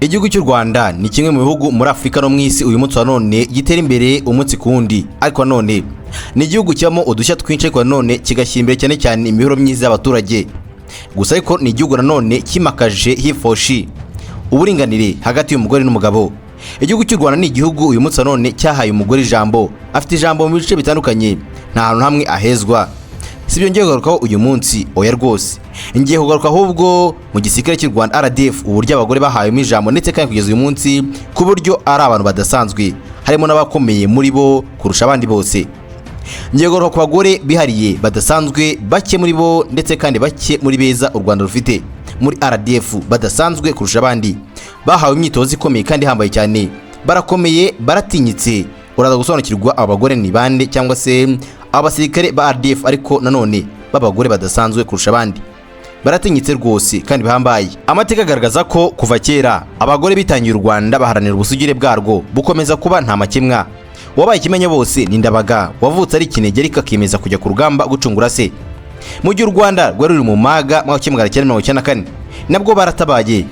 Igihugu cy'u Rwanda ni kimwe mu bihugu muri Afrika no mwisi uyu munsi wa none gitera imbere umunsi kundi, ariko none ni igihugu cyamo udushya twinshi, ariko none kigashyira imbere cyane cyane imibiro myiza y'abaturage. Gusa ariko ni igihugu nanone kimakaje hifoshi uburinganire hagati y'umugore n'umugabo. Igihugu cy'u Rwanda ni igihugu uyu munsi wa none cyahaye umugore ijambo, afite ijambo mu bice bitandukanye, nta hantu hamwe ahezwa. Sibyo ngiye kugarukaho uyu munsi, oya rwose ngiye kugaruka ahubwo mu gisirikare cy'u Rwanda RDF, uburyo abagore bahayemo ijambo ndetse kandi kugeza uyu munsi ku buryo ari abantu badasanzwe, harimo n'abakomeye muri bo kurusha abandi bose. Ngiye kugaruka ku bagore bihariye badasanzwe, bake muri bo ndetse kandi bake muri beza u Rwanda rufite muri RDF, badasanzwe kurusha abandi, bahawe imyitozo ikomeye kandi ihambaye cyane, barakomeye, baratinyitse. Uraza gusobanukirwa abagore ni bande, cyangwa se abasirikare ba RDF ariko nanone b'abagore badasanzwe kurusha abandi, baratinyitse rwose kandi bihambaye. Amateka agaragaza ko kuva kera abagore bitangiye u Rwanda baharanira ubusugire bwarwo bukomeza kuba nta makemwa. Wabaye ikimenye bose ni Ndabaga, wavutse ari kinege ariko akemeza kujya ku rugamba gucungura se. Mu gihe u Rwanda rwari ruri mu maga mu 1994 nabwo baratabaye,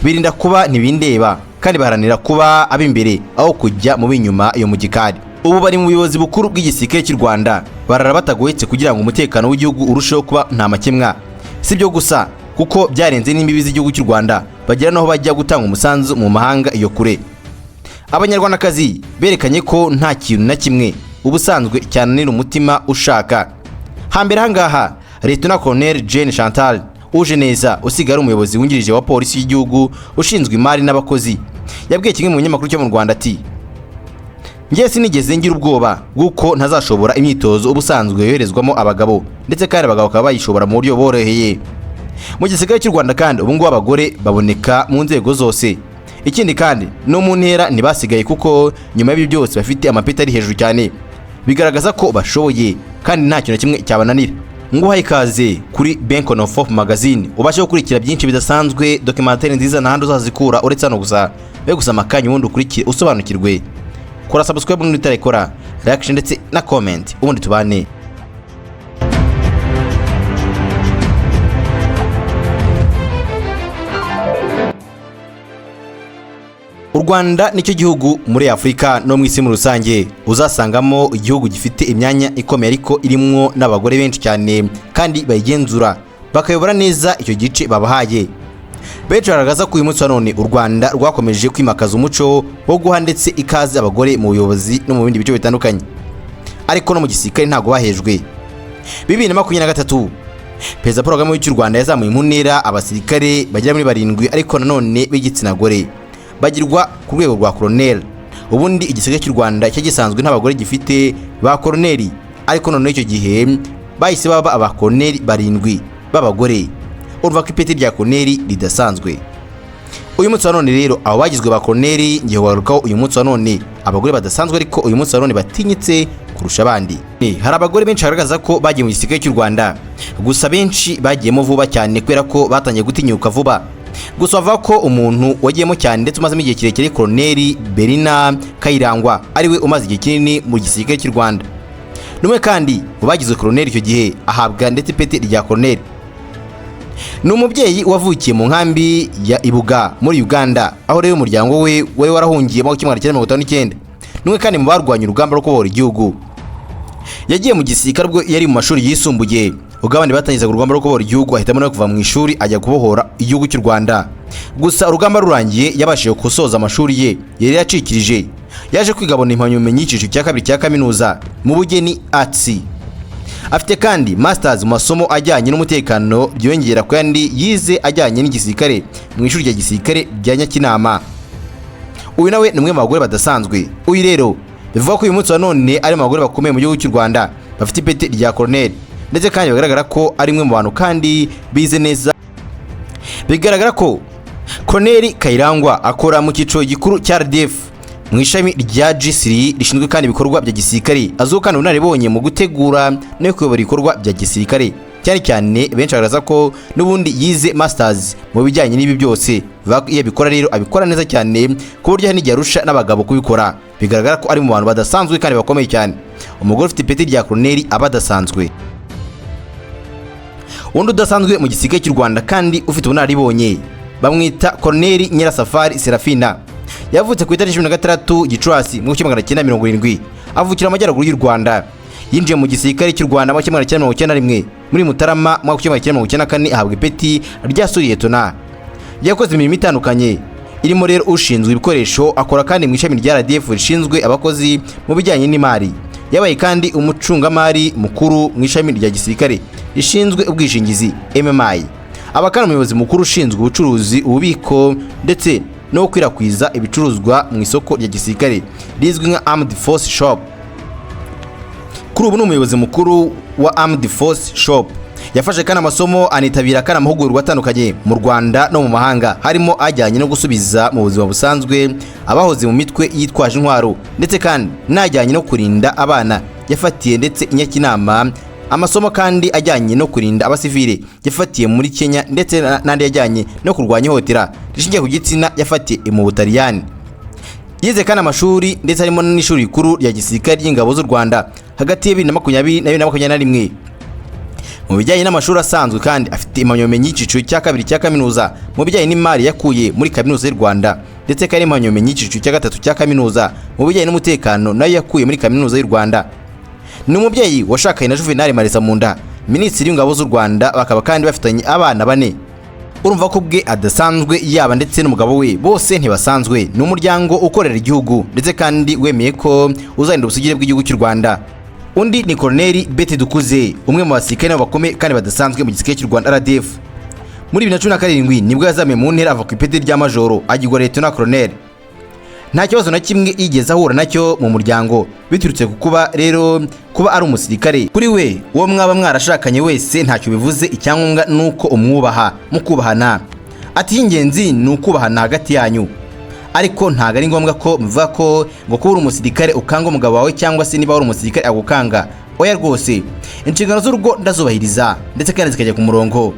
birinda kuba ntibindeba kandi baharanira kuba ab'imbere aho kujya mu binyuma yo mu gikari. Ubu bari mu buyobozi bukuru bw'igisirikare cy'u Rwanda, barara batagoyetse kugira ngo umutekano w'igihugu urusheho kuba nta makemwa. Sibyo gusa kuko byarenze n'imbibi z'igihugu cy'u Rwanda, bagira naho bajya gutanga umusanzu mu mahanga iyo kure. Abanyarwandakazi berekanye ko nta kintu na kimwe ubusanzwe cyananira umutima ushaka. Hambere hangaha Lieutenant Colonel Jane Chantal Ujeneza usigara umuyobozi wungirije wa polisi y'igihugu ushinzwe imari n'abakozi, yabwiye kimwe mu binyamakuru cyo mu Rwanda ati: "Ngiye sinigeze ngira ubwoba bw'uko ntazashobora imyitozo ubusanzwe yoherezwamo abagabo, ndetse kandi abagabo bakaba bayishobora mu buryo boroheye." Mu gisirikare cy'u Rwanda kandi ubu ngubu abagore baboneka mu nzego zose. Ikindi kandi no mu ntera ntibasigaye, kuko nyuma y'ibyo byose bafite amapeti ari hejuru cyane, bigaragaza ko bashoboye kandi nta kintu kimwe cyabananira. Nguhaye ikaze kuri Bank of Hope magazine, ubashe gukurikira byinshi bidasanzwe, documentaire nziza n'ahandi uzazikura uretse hano gusa. Be gusa makanya ubundi ukurikire usobanukirwe. Kora subscribe n'undi utarekora, reaction ndetse na comment, ubundi tubane. U Rwanda nicyo gihugu muri Afrika no mu isi muri rusange uzasangamo igihugu gifite imyanya ikomeye, ariko irimwo n'abagore benshi cyane kandi bayigenzura bakayobora neza icyo gice babahaye. Benshi baragaragaza ko uyu munsi wa none u Rwanda rwakomeje kwimakaza umuco wo guha ndetse ikaze abagore mu buyobozi no mu bindi bice bitandukanye, ariko no mu gisirikare ntago bahejwe. 2023 Perezida Paul Kagame w'u Rwanda yazamuye mu ntera abasirikare bagera muri 7, ariko nanone b'igitsina gore bagirwa ku rwego rwa colonel. Ubundi igisirikare cy'u Rwanda cyagisanzwe n'abagore gifite ba colonel, ariko none icyo gihe bahise baba aba colonel 7 b'abagore. Urumva ko ipeti rya colonel ridasanzwe. Uyu munsi wa none rero abo bagizwe ba colonel ngiye kugarukaho uyu munsi wa none abagore badasanzwe, ariko uyu munsi wa none batinyitse kurusha abandi. Hari abagore benshi bagaragaza ko bagiye mu gisirikare cy'u Rwanda, gusa benshi bagiyemo vuba cyane kubera ko batangiye gutinyuka vuba. Gusa bavuga ko umuntu wagiyemo cyane ndetse umazemo igihe kirekire Colonel Berina Kayirangwa ariwe umaze igihe kinini mu gisirikare cy'u Rwanda. Numwe kandi ubagizwe Colonel icyo gihe ahabwa ndetse ipeti rya Colonel. Ni umubyeyi wavukiye mu nkambi ya Ibuga muri Uganda, aho rero umuryango we wari warahungiye mu 1959. Numwe kandi mu barwanya urugamba rwo kubohora igihugu. Yagiye mu gisirikare ubwo yari mu mashuri yisumbuye, ubwo abandi batangizaga urugamba rwo kubohora igihugu ahitamo no kuva mu ishuri ajya kubohora igihugu cy'u Rwanda. Gusa urugamba rurangiye yabashije gusoza amashuri ye yari yacikirije, yaje kwigabona impamyabumenyi y'iciciro cya 2 cya kaminuza mu bugeni arts. Afite kandi masters mu masomo ajyanye n'umutekano, byongera ko yandi yize ajyanye n'igisirikare mu ishuri rya gisirikare rya Nyakinama. Uyu nawe ni umwe mu bagore badasanzwe. Uyu rero bivuga ko uyu munsi wa none ari mu bagore bakomeye mu gihugu cy'u Rwanda bafite ipeti rya colonel, ndetse kandi bigaragara ko ari mwe mu bantu kandi bize neza. Bigaragara ko Colonel Kayirangwa akora mu cyiciro gikuru cya RDF mu ishami rya Gisirikare rishinzwe kandi ibikorwa bya gisirikare, azuka kandi unaribonye mu gutegura no kuyobora ibikorwa bya gisirikare. Cyane cyane benshi baraza ko n'ubundi yize masters mu bijyanye n'ibi byose, iyo bikora rero abikora neza cyane ku buryo n'igihe arusha n'abagabo kubikora. Bigaragara ko ari mu bantu badasanzwe kandi bakomeye cyane. Umugore ufite ipeti rya colonel abadasanzwe. Undi udasanzwe mu gisirikare cy'u Rwanda kandi ufite ubunararibonye bamwita Colonel Nyirasafari Serafina. Yavutse ku itariki 16 Gicurasi mu 1970, avukira amajyaruguru y'u Rwanda. Yinjiye mu gisirikare cy'u Rwanda mu 1991, muri Mutarama mu 1994 ahabwa ipeti rya Suriyetona. Yakoze imirimo itandukanye irimo rero ushinzwe ibikoresho, akora kandi mu ishami rya RDF rishinzwe abakozi mu bijyanye n'imari. Yabaye kandi umucungamari mukuru mu ishami rya gisirikare rishinzwe ubwishingizi MMI. Aba kandi umuyobozi mukuru ushinzwe ubucuruzi, ububiko ndetse no gukwirakwiza ibicuruzwa mu isoko rya gisirikare rizwi nka Armed Force Shop. Kuri ubu ni umuyobozi mukuru wa Armed Force Shop. Yafashe kandi amasomo anitabira kandi amahugurwa atandukanye mu Rwanda no mu mahanga, harimo ajyanye no gusubiza mu buzima busanzwe abahoze mu mitwe yitwaje intwaro, ndetse kandi najyanye no kurinda abana yafatiye ndetse inyakinama. Amasomo kandi ajyanye no kurinda abasivile yafatiye muri Kenya, ndetse n'andi ajyanye no kurwanya ihohotera rishingiye ku gitsina yafatiye mu Butaliyani. Yize kandi amashuri ndetse harimo n'ishuri rikuru rya gisirikare ry'ingabo z'u Rwanda hagati ya 2020 na 2021. Mu bijyanye n'amashuri asanzwe kandi afite impamyabumenyi y'iciciro cya kabiri cya kaminuza mu bijyanye n'imari yakuye muri kaminuza y'u Rwanda, ndetse kandi impamyabumenyi y'iciciro cya gatatu cya kaminuza mu bijyanye n'umutekano nayo yakuye muri kaminuza y'u Rwanda. Ni umubyeyi washakanye na Juvenal Marisa Munda, minisitiri w'ingabo z'u Rwanda, bakaba kandi bafitanye abana 4. Urumva ko bwe adasanzwe, yaba ndetse n'umugabo we bose ntibasanzwe. Ni umuryango ukorera igihugu ndetse kandi wemeye ko uzarinda ubusugire bw'igihugu cy'u Rwanda. Undi ni Colonel Betty Dukuze, umwe mu basirikare bakomeye kandi badasanzwe mu gisirikare cy'u Rwanda RDF. Muri 2017 nibwo yazamuye mu ntera ava ku ipeti rya majoro agirwa Lieutenant Colonel. Nta kibazo na kimwe yigeze ahura nacyo mu muryango, biturutse ku kuba ari umusirikare. Kuri we, uwo mwaba mwarashakanye wese ntacyo bivuze, icyangombwa nuko umwubaha mu kubahana. Ati ingenzi ni ukubahana hagati yanyu, ariko ntago ari ngombwa ko muvuga ko ngo kuba uri umusirikare ukanga umugabo wawe, cyangwa se niba uri umusirikare agukanga. Oya rwose, inshingano z'urugo ndazubahiriza ndetse kandi zikajya ku murongo.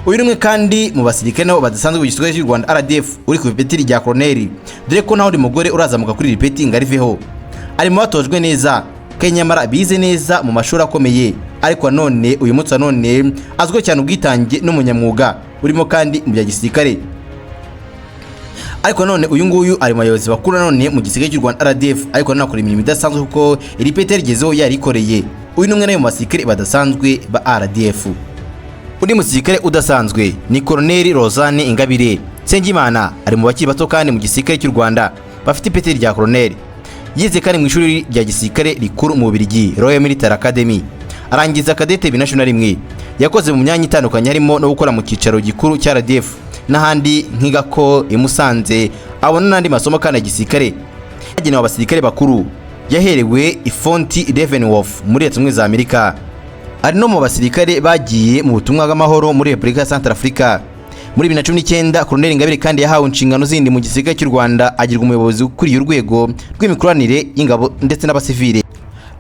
Uyu ni umwe kandi mu basirikare nabo badasanzwe mu gisirikare cy'u Rwanda RDF uri ku ipeti rya Colonel, dore ko naho undi mugore urazamuka kuri iri peti ngo ariveho. Ari mu batojwe neza kandi nyamara bize neza mu mashuri akomeye, ariko none uyu munsi none azwiho cyane ubwitange n'umunyamwuga urimo kandi mu bya gisirikare. Ariko none uyu nguyu ari mu bayobozi bakuru none mu gisirikare cy'u Rwanda RDF, ariko none akora imirimo idasanzwe kuko iri peti rigezeho yarikoreye. Uyu ni umwe nayo mu basirikare badasanzwe ba RDF. Undi musirikare udasanzwe ni Colonel Rosane Ingabire Sengimana, ari mu bakiri bato kandi mu gisirikare cy'u Rwanda bafite ipeti rya Colonel. Yize kandi mu ishuri rya gisirikare rikuru mu Bubiligi Royal Military Academy, arangiza kadete 2021. Yakoze mu myanya itandukanye harimo no gukora mu cyicaro gikuru cya RDF n'ahandi nk'igako imusanze, abona n'andi masomo kandi ya gisirikare yagenewe abasirikare bakuru. Yaherewe ifonti Leavenworth muri Leta Zunze Ubumwe za Amerika. Ari no mu basirikare bagiye mu butumwa bw'amahoro muri Repubulika ya Centrafrica. Muri 2019 Colonel Ingabire kandi yahawe inshingano zindi mu gisirikare cy'u Rwanda, agirwa umuyobozi ukuriye urwego rw'imikoranire y'ingabo ndetse n'abasivile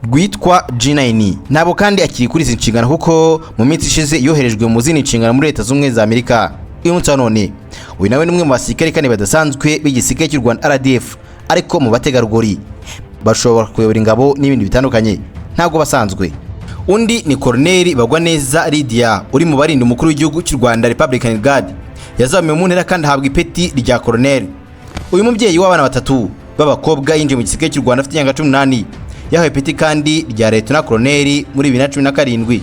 rwitwa G9. Ntabwo kandi akiri kuri izi nshingano kuko mu minsi ishize yoherejwe mu zindi nshingano muri Leta Zunze Ubumwe za Amerika. Uyu munsi none uyu nawe ni umwe mu basirikare kandi badasanzwe b'igisirikare cy'u Rwanda RDF, ariko mu bategarugori bashobora kuyobora ingabo n'ibindi bitandukanye, ntabwo basanzwe. Undi ni Colonel Bagwaneza Lydia, uri mu barinda umukuru w'igihugu cy'u Rwanda Republican Guard. Yazamuye mu ntera kandi ahabwa ipeti rya Colonel. Uyu mubyeyi w'abana 3 b'abakobwa yinjiye mu gisirikare cy'u Rwanda afite imyaka 18, yahawe ipeti kandi rya Lieutenant Colonel muri 2017.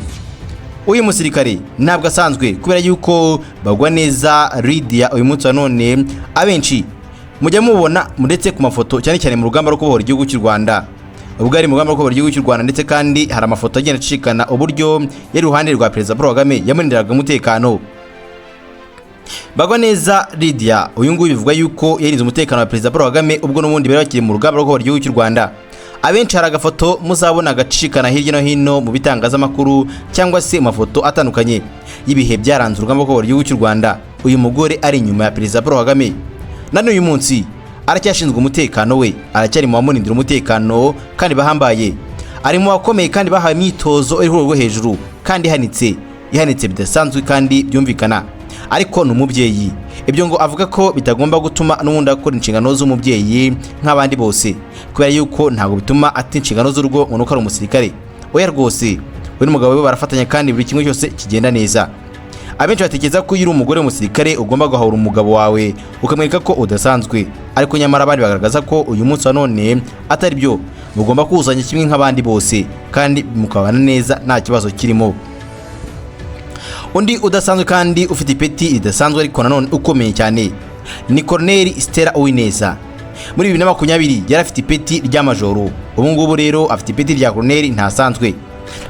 Uyu musirikare ntabwo asanzwe kubera yuko Bagwaneza Lydia uyu munsi none abenshi mujya mubona ndetse ku mafoto cyane cyane mu rugamba rwo kubohora igihugu cy'u Rwanda. Ubwo ari mu rugamba rwo kubohora igihugu cy'u Rwanda, ndetse kandi hari amafoto agenda acikana uburyo yari ruhande rwa Perezida Paul Kagame yamurindiraga umutekano. Bagwaneza Lydia uyu nguyu bivuga yuko yarinze umutekano wa Perezida Paul Kagame ubwo n'ubundi bari bakiri mu rugamba rwo kubohora igihugu cy'u Rwanda. Abenshi hari agafoto muzabona agacikana hirya no hino mu bitangazamakuru cyangwa se mafoto atandukanye y'ibihe byaranze urugamba rwo kubohora igihugu cy'u Rwanda. Uyu mugore ari inyuma ya Perezida Paul Kagame. None uyu munsi aracyashinzwe umutekano we, aracyari mu bamurindira umutekano kandi bahambaye. Ari mu bakomeye kandi bahawe imyitozo iri rwo hejuru kandi ihanitse bidasanzwe kandi byumvikana. Ariko ni umubyeyi, ibyo ngo avuga ko bitagomba gutuma n'ubundi akora inshingano z'umubyeyi nk'abandi bose, kubera yuko ntabwo bituma ati inshingano z'urugo ngo nuko ari umusirikare. Oya rwose, we n'umugabo we barafatanya kandi buri kimwe cyose kigenda neza. Abenshi batekereza ko iyo uri umugore w'umusirikare ugomba guhahura umugabo wawe ukamwereka ko udasanzwe, ariko nyamara abandi bagaragaza ko uyu munsi wa none atari byo, mugomba kuzanya kimwe nk'abandi bose kandi mukabana neza nta kibazo kirimo. Undi udasanzwe kandi ufite ipeti ridasanzwe ariko nanone ukomeye cyane ni Colonel Stella Uwineza. Muri 2020 yari afite ipeti ry'amajoro, ubu ngubu rero afite ipeti rya Colonel ntasanzwe.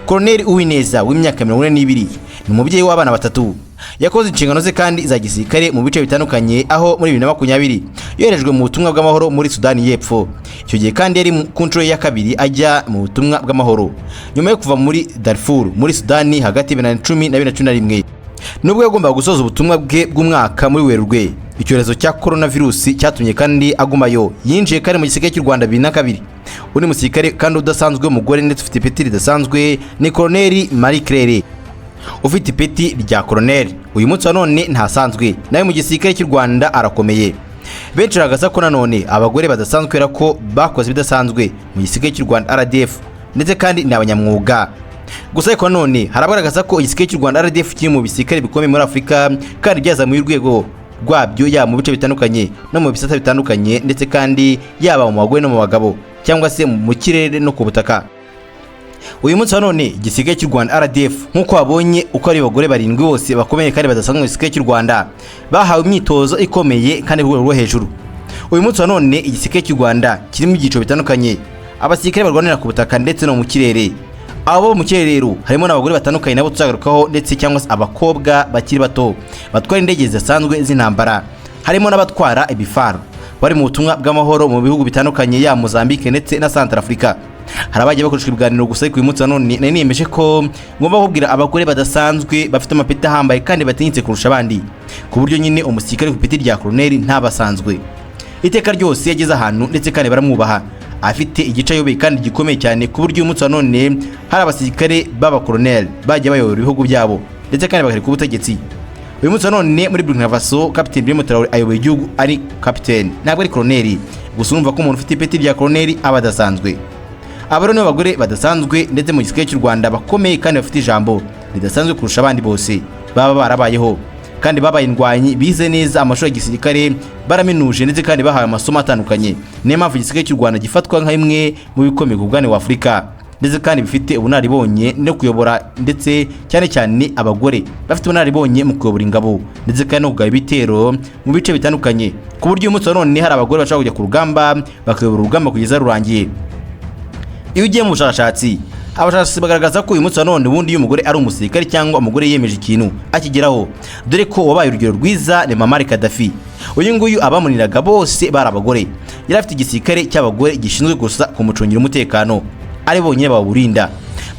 Colonel Uwineza w'imyaka 42 ni umubyeyi w'abana batatu. Yakoze inshingano ze kandi za gisirikare mu bice bitandukanye, aho muri 2020 yoherejwe mu butumwa bw'amahoro muri Sudani y'Epfo. Icyo gihe kandi yari ku nshuro ya kabiri ajya mu butumwa bw'amahoro nyuma yo kuva muri Darfur muri Sudani hagati ya 2010 na 2011. Nubwo yagombaga gusoza ubutumwa bwe bw'umwaka muri Werurwe, icyorezo cya coronavirus cyatumye kandi agumayo. Yinjiye kandi mu gisirikare cy'u Rwanda 2002. Undi musirikare kandi udasanzwe umugore ndetse ufite ipeti ridasanzwe ni Colonel Marie Claire ufite ipeti rya Colonel. Uyu munsi wa none ntasanzwe, nawe mu gisirikare cy'u Rwanda arakomeye. Benshi bagasa ko nanone abagore badasanzwe era ko bakoze bidasanzwe mu gisirikare cy'u Rwanda RDF ndetse kandi ni abanyamwuga. Gusa ariko none haragaragaza ko igisirikare cy'u Rwanda RDF kiri mu bisirikare bikomeye muri Afurika kandi byazamuye urwego rwabyo yaba mu bice bitandukanye no mu bisata bitandukanye, ndetse kandi yaba mu bagore no mu bagabo cyangwa se mu kirere no ku butaka. Uyu munsi wa none igisirikare cy'u Rwanda RDF nk'uko wabonye uko ari abagore 7 bose bakomeye kandi badasanzwe mu gisirikare cy'u Rwanda bahawe imyitozo ikomeye kandi rwo hejuru. Uyu munsi wa none igisirikare cy'u Rwanda kirimo igico bitandukanye, abasirikare barwanira ku butaka ndetse no mu kirere. Abo mu kirere harimo n'abagore batandukanye nabo tuzagarukaho, ndetse cyangwa se abakobwa bakiri bato batwara indege zisanzwe z'intambara, harimo n'abatwara ibifaru bari mu butumwa bw'amahoro mu bihugu bitandukanye ya Mozambique ndetse na Central Africa. Harabagiye bakoreshwa ibiganiro gusa ku munsi wa none niyemeje ko ngomba kubwira abagore badasanzwe bafite amapeti ahambaye kandi batinyitse kurusha abandi, ku buryo nyine umusirikare ku ipeti rya Colonel ntabasanzwe. Iteka ryose yageze ahantu ndetse kandi baramwubaha, afite igice ayoboye kandi gikomeye cyane, ku buryo uyu munsi wa none hari abasirikare baba Colonel bagiye bayobora ibihugu byabo ndetse kandi bakareka ubutegetsi. Uyu munsi wa none muri Burkina Faso Captain Birimo Traoré ayoboye igihugu ari Captain, ntabwo ari Colonel. Gusa urumva ko umuntu ufite ipeti rya Colonel aba adasanzwe. Aba rero abagore badasanzwe ndetse mu gisirikare cy'u Rwanda bakomeye kandi bafite ijambo ridasanzwe kurusha abandi bose baba barabayeho kandi babaye indwanyi, bize neza amashuri ya gisirikare, baraminuje ndetse kandi bahawe amasomo atandukanye. Niyo mpamvu igisirikare cy'u Rwanda gifatwa nka imwe mu bikomeye ku bugane wa Afurika, ndetse kandi bifite ubunararibonye no kuyobora, ndetse cyane cyane abagore bafite ubunararibonye mu kuyobora ingabo ndetse kandi no kugaba ibitero mu bice bitandukanye, ku buryo uyu munsi wa none hari abagore bashaka kujya ku rugamba bakayobora urugamba kugeza rurangiye. Iyo ugiye mu bushakashatsi, abashakashatsi bagaragaza ko uyu munsi wa none ubundi iyo umugore ari umusirikare cyangwa umugore yemeje ikintu akigeraho, dore ko wabaye urugero rwiza ni Mama Gaddafi. Uyu nguyu abamuniraga bose bari abagore, yari afite igisirikare cy'abagore gishinzwe gusa kumucungira umutekano, ari bonyine bawurinda.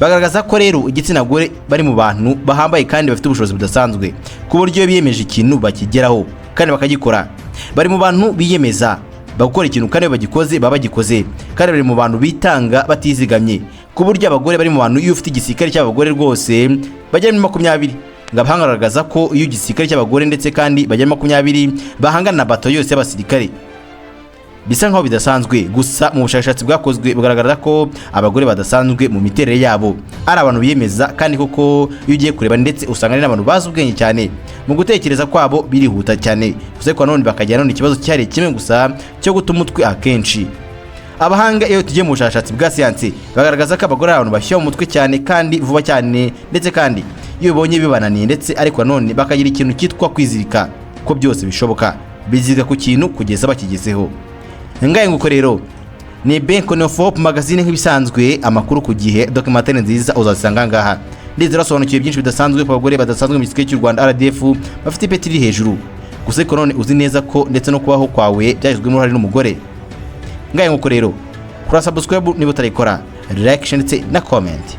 Bagaragaza ko rero igitsina gore bari mu bantu bahambaye kandi bafite ubushobozi budasanzwe, ku buryo biyemeje ikintu bakigeraho kandi bakagikora. Bari mu bantu biyemeza bagukora ikintu kandi bagikoze baba bagikoze, kandi bari mu bantu bitanga batizigamye, ku buryo abagore bari mu bantu iyo ufite igisirikare cy'abagore rwose bajya muri 20. Ngabahangaragaza ko iyo igisirikare cy'abagore ndetse kandi bajya muri 20 bahangana na bato yose y'abasirikare bisa nkaho bidasanzwe. Gusa mu bushakashatsi bwakozwe bugaragara ko abagore badasanzwe mu miterere yabo ari abantu biyemeza, kandi koko iyo ugiye kureba ndetse usanga ari n'abantu bazi ubwenge cyane, mu gutekereza kwabo birihuta cyane. Gusa ko none bakajyana n'ikibazo cyari kimwe gusa cyo guta umutwe akenshi. Abahanga iyo tugiye mu bushakashatsi bwa siyansi bagaragaza ko abagore abantu bashyira mu mutwe cyane kandi vuba cyane, ndetse kandi iyo ubonye bibananiye ndetse ariko none bakagira ikintu cyitwa kwizirika ko byose bishoboka, bizirika ku kintu kugeza bakigezeho. Ngaye nguko rero ni Benko no Fop magazine nk'ibisanzwe, amakuru ku gihe, documentaire nziza uzasanga ngaha. Ndizera sobanukiye byinshi bidasanzwe ku bagore badasanzwe mu gisirikare cy'u Rwanda RDF bafite ipeti riri hejuru. Gusa ko none uzi neza ko ndetse no kubaho kwawe byagizwe muri hari n'umugore. Ngaye nguko rero kura subscribe niba utarayikora, like ndetse na comment.